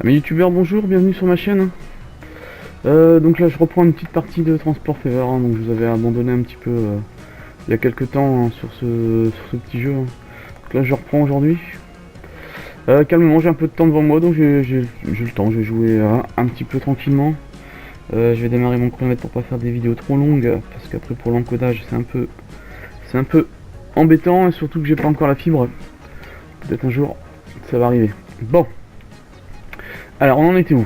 Mes youtubeurs, bonjour, bienvenue sur ma chaîne. Donc là je reprends une petite partie de Transport Fever, hein, donc je vous avais abandonné un petit peu il y a quelques temps hein, sur ce petit jeu. Hein. Donc là je reprends aujourd'hui. Calmement, j'ai un peu de temps devant moi, donc j'ai le temps, je vais jouer un petit peu tranquillement. Je vais démarrer mon chronomètre pour pas faire des vidéos trop longues, parce qu'après pour l'encodage c'est un peu embêtant, et surtout que j'ai pas encore la fibre. Peut-être un jour ça va arriver. Bon. Alors on en était où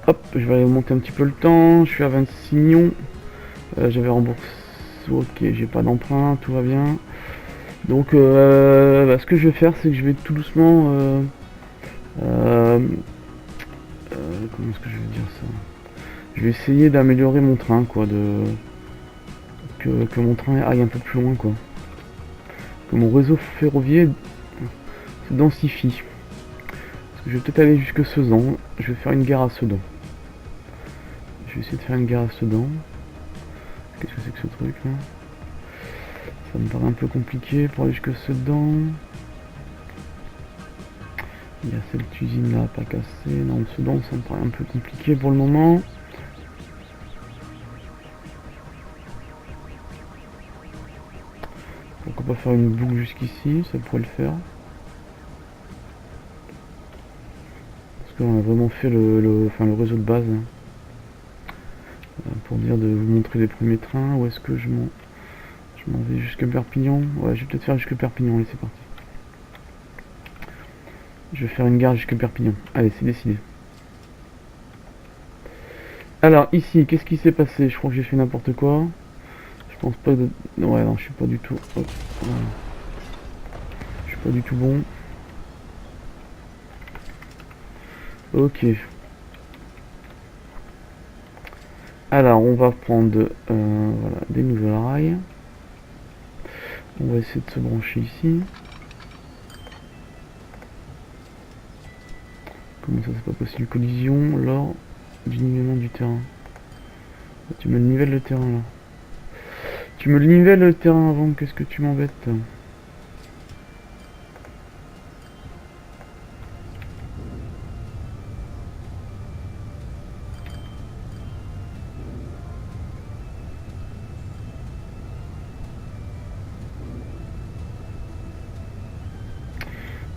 Hop, je vais aller monter un petit peu le temps. Je suis à 26 millions. J'avais remboursé. Ok, j'ai pas d'emprunt, tout va bien. Donc, ce que je vais faire, c'est que je vais tout doucement. Comment est-ce que je vais dire ça? Je vais essayer d'améliorer mon train, quoi. Que mon train aille un peu plus loin, quoi. Que mon réseau ferroviaire se densifie. Parce que je vais peut-être aller jusque Sedan. Je vais faire une gare à Sedan. Je vais essayer de faire une gare à Sedan. Qu'est-ce que c'est que ce truc là? Ça me paraît un peu compliqué pour aller jusque Sedan. Il y a cette usine là pas cassée. Non, Sedan ça me paraît un peu compliqué pour le moment. Pourquoi pas faire une boucle jusqu'ici? Ça pourrait le faire. Parce qu'on a vraiment fait le réseau de base. Hein. Pour dire de vous montrer les premiers trains. Où est-ce que je m'en vais jusqu'à Perpignan? Ouais, je vais peut-être faire jusqu'à Perpignan. Allez, c'est parti. Je vais faire une gare jusqu'à Perpignan. Allez, c'est décidé. Alors, ici, qu'est-ce qui s'est passé? Je crois que j'ai fait n'importe quoi. Je pense pas de... Ouais, non, je suis pas du tout... Hop, voilà. Je suis pas du tout bon. Ok. Alors, on va prendre voilà, des nouvelles rails. On va essayer de se brancher ici. Comment ça, c'est pas possible? Collision lors du nivellement du terrain. Tu me nivelles le terrain là. Tu me nivelles le terrain avant, qu'est-ce que tu m'embêtes?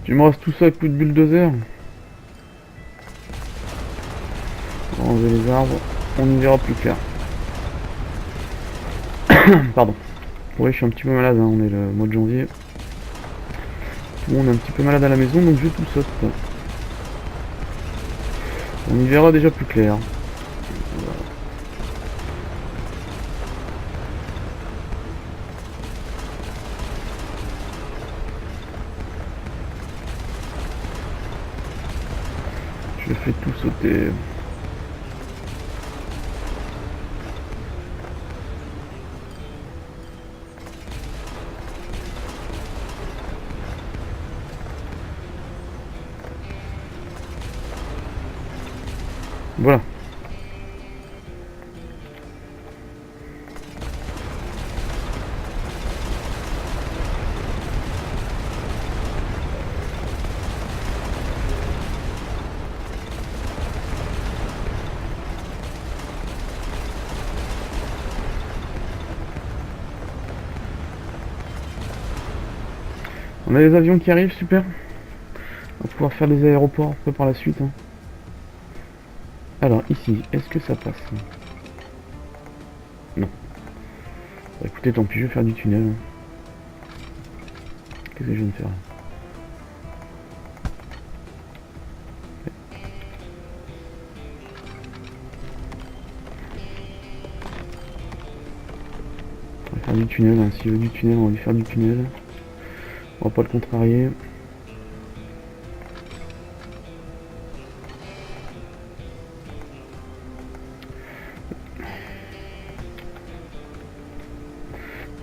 Tu me restes tout ça à coup de bulldozer. On va enlever les arbres, on y verra plus clair. Pardon. Ouais, je suis un petit peu malade, hein. On est le mois de janvier. Tout le monde est un petit peu malade à la maison, donc je tout saute. On y verra déjà plus clair. Voilà. Je fais tout sauter. Voilà. On a les avions qui arrivent, super. On va pouvoir faire des aéroports après par la suite. Hein. Alors ici, est-ce que ça passe? Non. Bah, écoutez, tant pis, je vais faire du tunnel. Hein. Qu'est-ce que je viens de faire? On va faire du tunnel, hein. S'il veut du tunnel, on va lui faire du tunnel. On va pas le contrarier.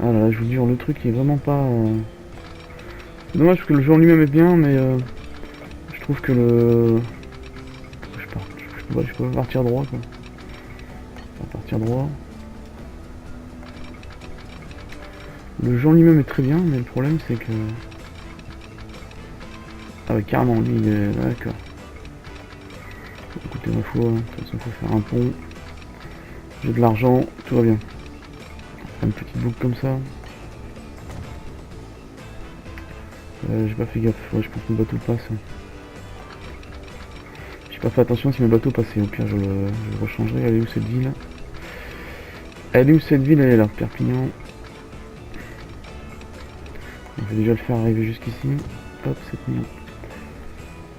Ah là là, je vous jure, le truc est vraiment pas... C'est dommage parce que le jeu en lui-même est bien, mais je trouve que le... Je peux pas partir droit, quoi. On va partir droit. Le jeu en lui-même est très bien, mais le problème c'est que... Ah ouais, carrément, lui, il est... D'accord. Écoutez, ma foi, de toute façon, faut faire un pont. J'ai de l'argent, tout va bien. Une petite boucle comme ça. J'ai pas fait gaffe, ouais, je pense que le bateau passe. J'ai pas fait attention si mes bateaux passaient, au pire je le rechangerai. Elle est où cette ville? Elle est où cette ville? Elle est là, Perpignan. Je vais déjà le faire arriver jusqu'ici. Hop, c'est mignon.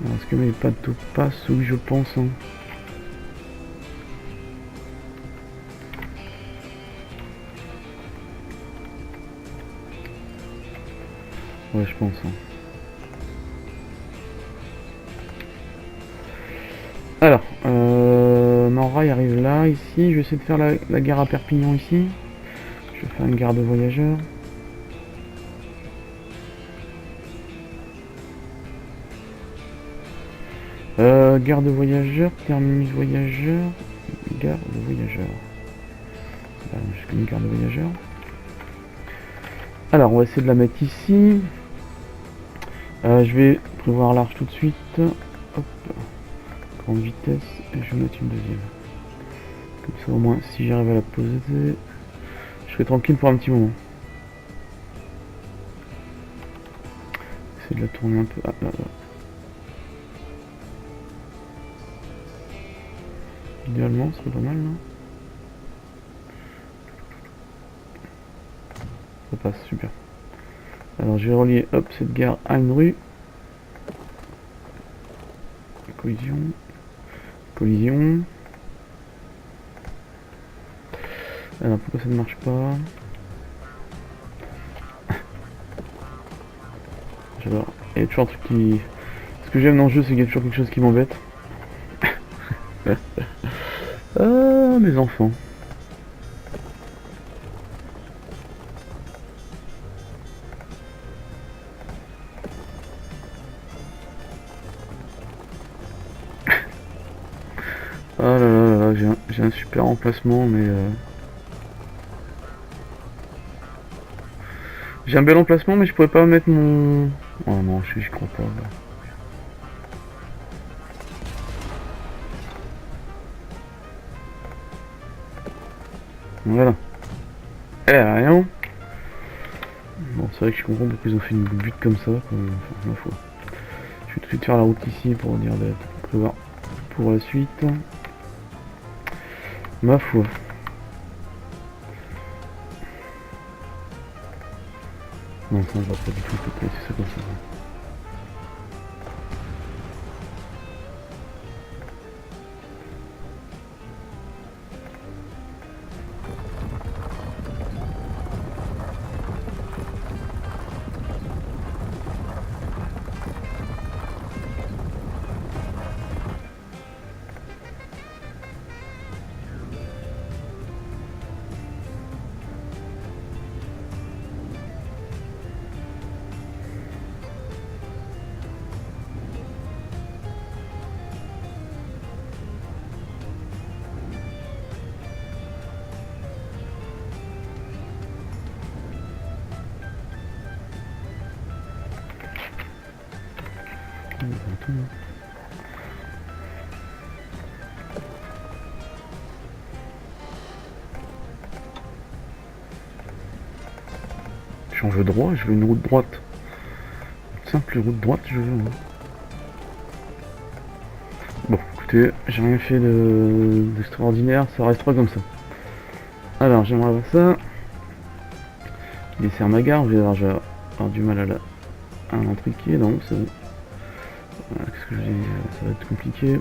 Alors, est-ce que mes bateaux passent? Oui, je pense. Hein. Ouais, je pense. Hein. Alors, mon rail arrive là, ici. Je vais essayer de faire la gare à Perpignan ici. Je vais faire une gare de voyageurs. Gare de voyageurs, terminus voyageurs, gare de voyageurs. Jusqu'à une gare de voyageurs. Alors, on va essayer de la mettre ici. Je vais prévoir l'arche tout de suite. Hop. Grande vitesse. Et je vais mettre une deuxième. Comme ça, au moins, si j'arrive à la poser, je serai tranquille pour un petit moment. Essayer de la tourner un peu. Ah, là, là. Idéalement, ce serait pas mal, non? Ça passe, super. Alors, je vais relier, hop, cette gare à une rue. Collision. Collision. Alors, pourquoi ça ne marche pas? J'adore. Il y a toujours un truc qui... Ce que j'aime dans le jeu, c'est qu'il y a toujours quelque chose qui m'embête. Ah, mes enfants. Ah là là là, j'ai un super emplacement, mais... J'ai un bel emplacement, mais je pourrais pas mettre mon... Oh non, je crois pas. Là. Voilà. Eh, rien. Bon, c'est vrai que je comprends pourquoi ils ont fait une butte comme ça. Enfin, ma foi. Je vais tout de suite faire la route ici pour dire d'être prévoir pour la suite. Ma foi. Non, ça ne va pas du tout, c'est ça comme ça. J'en veux droit, je veux une route droite. Une simple route droite, je veux. Hein. Bon, écoutez, j'ai rien fait d'extraordinaire, ça restera comme ça. Alors, j'aimerais avoir ça. Qui dessert ma gare, je vais avoir du mal à l'intriquer, non, c'est bon. Voilà, qu'est-ce que je dis, ça va être compliqué.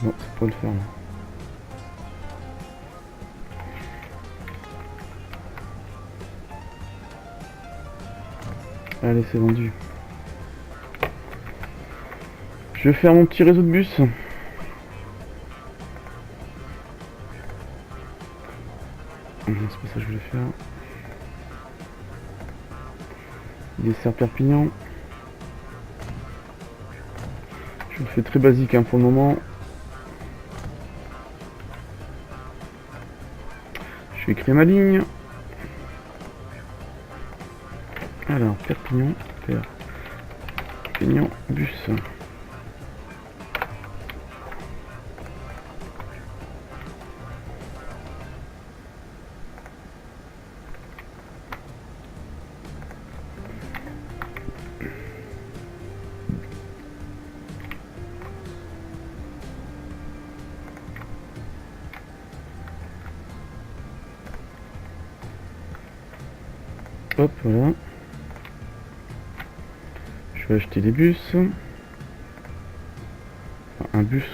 Non, c'est pas le faire là. Allez, c'est vendu. Je vais faire mon petit réseau de bus. C'est pas ça que je voulais faire. qui dessert Perpignan. Je le fais très basique hein, pour le moment. Je vais créer ma ligne. Alors, Perpignan, Perpignan, bus. Hop, voilà. Je vais acheter des bus. Enfin, un bus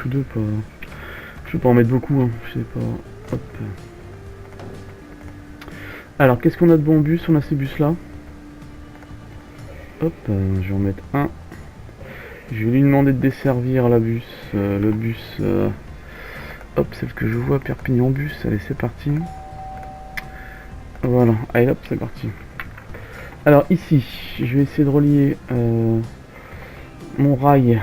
ou deux, pas. Je vais pas en mettre beaucoup, hein. Je sais pas. Hop. Alors, qu'est-ce qu'on a de bon en bus? On a ces bus là. Hop, je vais en mettre un. Je vais lui demander de desservir la bus. Le bus. Hop, celle que je vois, Perpignan bus. Allez, c'est parti. Voilà, allez hop, c'est parti. Alors ici, je vais essayer de relier mon rail.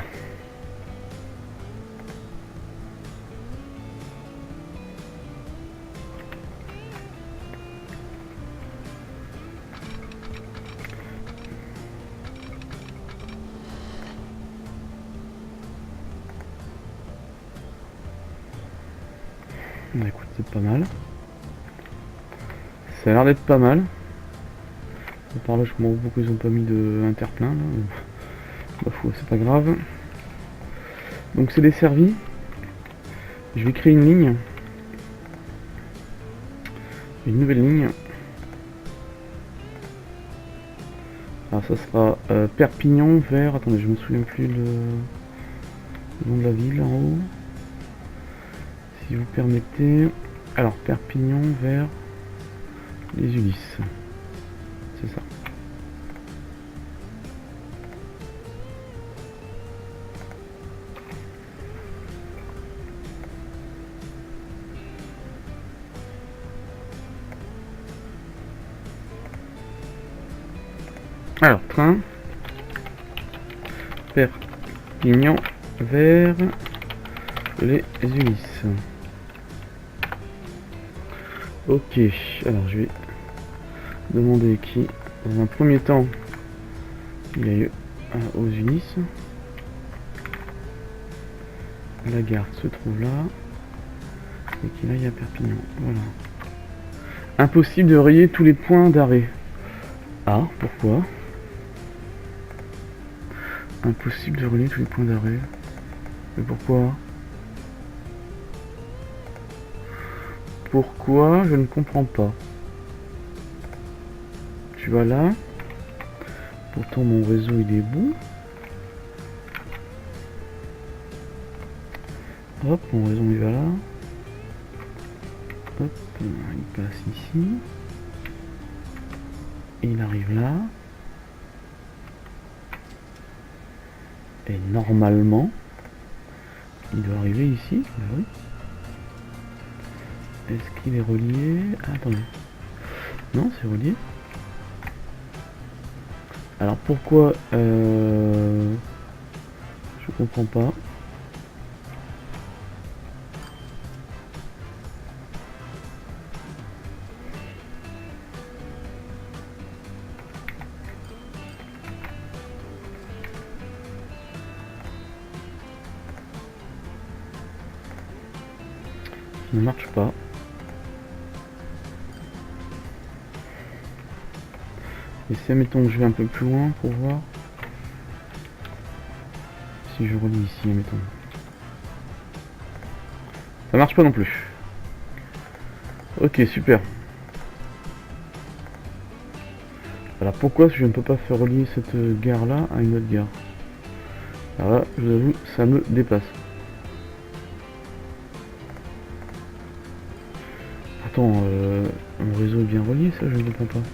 Écoute, c'est pas mal. Ça a l'air d'être pas mal. Par là, je comprends pourquoi ils ont pas mis de interplein. Bah, c'est pas grave. Donc c'est desservi. Je vais créer une ligne. Une nouvelle ligne. Alors ça sera Perpignan vers... Attendez, je me souviens plus le nom de la ville en haut. Si vous permettez. Alors Perpignan vers les Ulysses. C'est ça. Alors, train. Perpignan vers les Ulysses. Ok, alors je vais demander qui, dans un premier temps, il aille aux Ulysses. La gare se trouve là. Et qu'il aille à Perpignan. Voilà. Impossible de rayer tous les points d'arrêt. Ah, pourquoi? Impossible de relier tous les points d'arrêt. Mais pourquoi? Pourquoi? Je ne comprends pas. Tu vas là. Pourtant mon réseau il est bon. Hop, mon réseau il va là. Hop, il passe ici. Et il arrive là. Et normalement, il doit arriver ici. Oui. Est-ce qu'il est relié? Ah, attendez. Non, c'est relié. Alors pourquoi je comprends pas. Ça ne marche pas. Et si admettons que je vais un peu plus loin pour voir si je relis ici, admettons. Ça marche pas non plus. Ok, super. Alors pourquoi je ne peux pas faire relier cette gare là à une autre gare? Alors là, je vous avoue, ça me dépasse. Attends, mon réseau est bien relié, ça je ne comprends pas.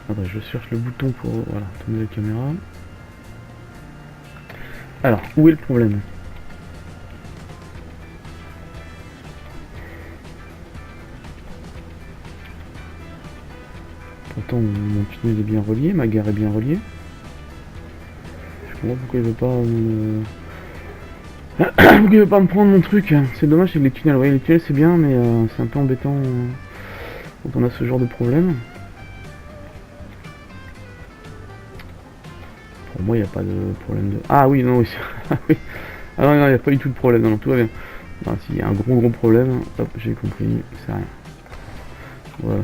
Attends, je cherche le bouton pour voilà, tourner la caméra. Alors, où est le problème? Pourtant mon tunnel est bien relié, ma gare est bien reliée. Je comprends pourquoi il veut pas pourquoi il veut pas me prendre mon truc. C'est dommage, c'est que les tunnels, ouais, les tunnels c'est bien, mais c'est un peu embêtant quand on a ce genre de problème. Pour moi il n'y a pas de problème de... Ah oui, non, oui. Oui. Ah non, il n'y a pas du tout de problème, non, tout va bien. Ah, s'il y a un gros problème, hop, j'ai compris, c'est rien. Voilà.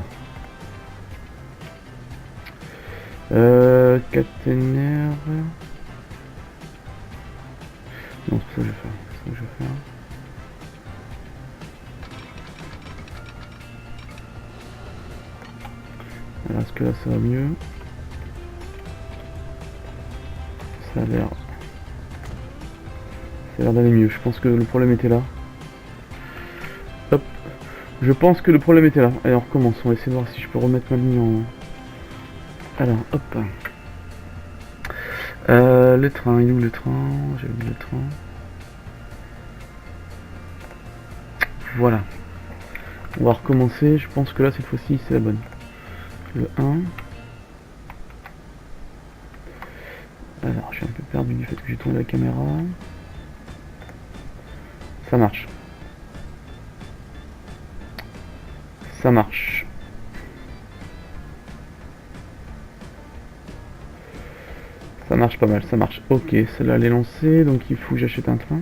Caténaire. Non, c'est ça que je vais faire. C'est ça que je vais faire. Alors, est-ce que là ça va mieux? Ça a l'air d'aller mieux. Je pense que le problème était là. Hop. Je pense que le problème était là. Allez, on recommence. On va essayer de voir si je peux remettre ma ligne en... Alors, hop. Le train, il est où le train? J'ai oublié le train. Voilà. On va recommencer. Je pense que là, cette fois-ci, c'est la bonne. Le 1. Alors, je suis un peu perdu du fait que j'ai tourné la caméra. Ça marche. Ça marche. Ça marche pas mal, ça marche. Ok, celle-là elle est lancée, donc il faut que j'achète un train.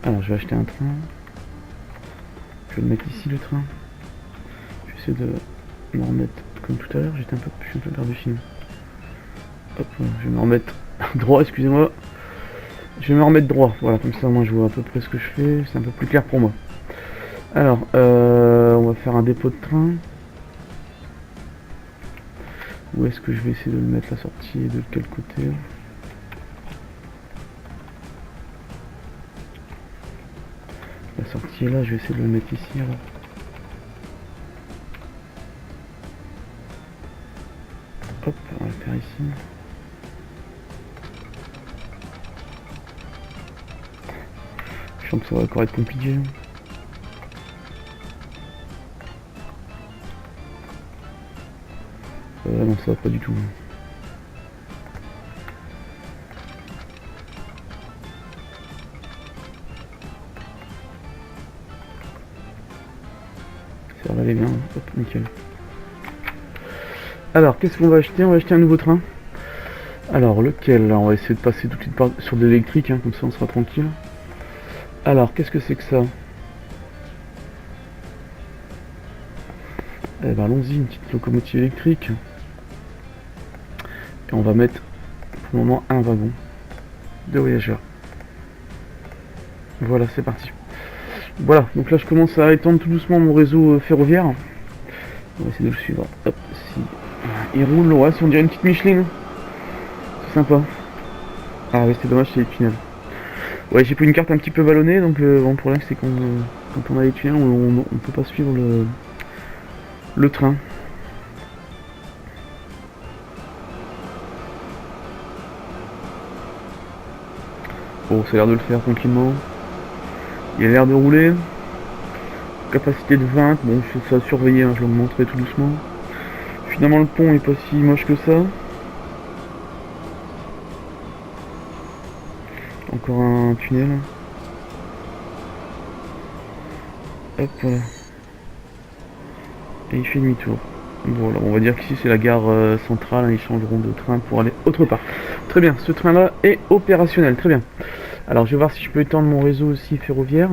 Alors je vais acheter un train. Je vais le mettre ici le train. Je vais essayer de me remettre comme tout à l'heure, je suis un peu perdu sinon. Hop, je vais me remettre droit, excusez-moi. Je vais me remettre droit, voilà, comme ça moi je vois à peu près ce que je fais, c'est un peu plus clair pour moi. Alors, on va faire un dépôt de train. Où est-ce que je vais essayer de le mettre la sortie et de quel côté? La sortie est là, je vais essayer de le mettre ici alors. Hop, on va le faire ici. Je sens que ça va encore être compliqué. Non, ça va pas du tout. Ça va aller bien, hop, nickel. Alors, qu'est-ce qu'on va acheter? On va acheter un nouveau train. Alors, lequel? On va essayer de passer tout de suite sur de l'électrique, hein, comme ça on sera tranquille. Alors, qu'est-ce que c'est que ça? Eh ben, allons-y, une petite locomotive électrique. Et on va mettre pour le moment un wagon de voyageurs. Voilà, c'est parti. Voilà, donc là je commence à étendre tout doucement mon réseau ferroviaire. On va essayer de le suivre. Hop, si il roule, ouais, si on dirait une petite Micheline. C'est sympa. Ah oui, c'est dommage, c'est les tunnels. Ouais, j'ai pris une carte un petit peu vallonnée, donc bon, le problème c'est quand on a les tunnels, on peut pas suivre le train. Bon, ça a l'air de le faire tranquillement. Il a l'air de rouler. Capacité de 20, bon, ça a surveillé, hein, je le montrerai tout doucement. Finalement, le pont est pas si moche que ça. Encore un tunnel. Hop, voilà. Et il fait demi-tour. Voilà, on va dire qu'ici c'est la gare centrale, hein, ils changeront de train pour aller autre part. Très bien, ce train-là est opérationnel, très bien. Alors, je vais voir si je peux étendre mon réseau aussi ferroviaire.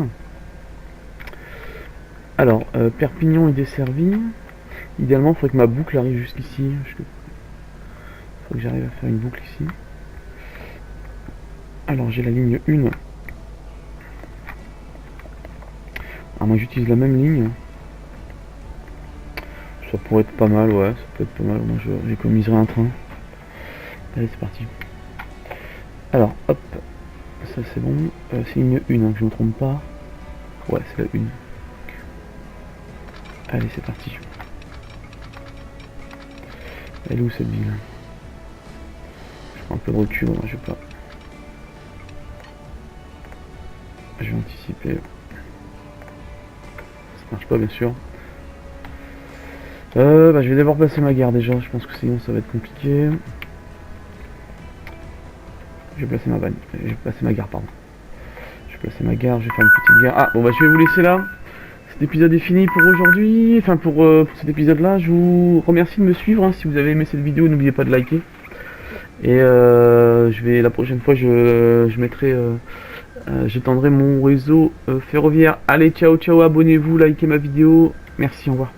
Alors, Perpignan est desservi. Idéalement, il faudrait que ma boucle arrive jusqu'ici. Il faut que j'arrive à faire une boucle ici. Alors, j'ai la ligne 1. Alors, moi j'utilise la même ligne. Ça pourrait être pas mal, ouais, ça peut être pas mal. Moi j'économiserai un train. Allez, c'est parti. Alors, hop. Ça c'est bon. C'est ligne 1, hein, que je ne me trompe pas. Ouais, c'est la 1. Allez, c'est parti. Elle est où cette ville? Je prends un peu de recul, moi, je vais pas. Je vais anticiper. Ça marche pas, bien sûr. Je vais d'abord passer ma gare déjà, je pense que sinon ça va être compliqué. Je vais placer ma vanne, je vais placer ma gare, pardon. Je vais placer ma gare, je vais faire une petite gare. Ah, bon bah je vais vous laisser là. Cet épisode est fini pour aujourd'hui, enfin pour cet épisode là. Je vous remercie de me suivre, hein. Si vous avez aimé cette vidéo, n'oubliez pas de liker. Et la prochaine fois je mettrai, j'étendrai mon réseau ferroviaire. Allez, ciao ciao, abonnez-vous, likez ma vidéo. Merci, au revoir.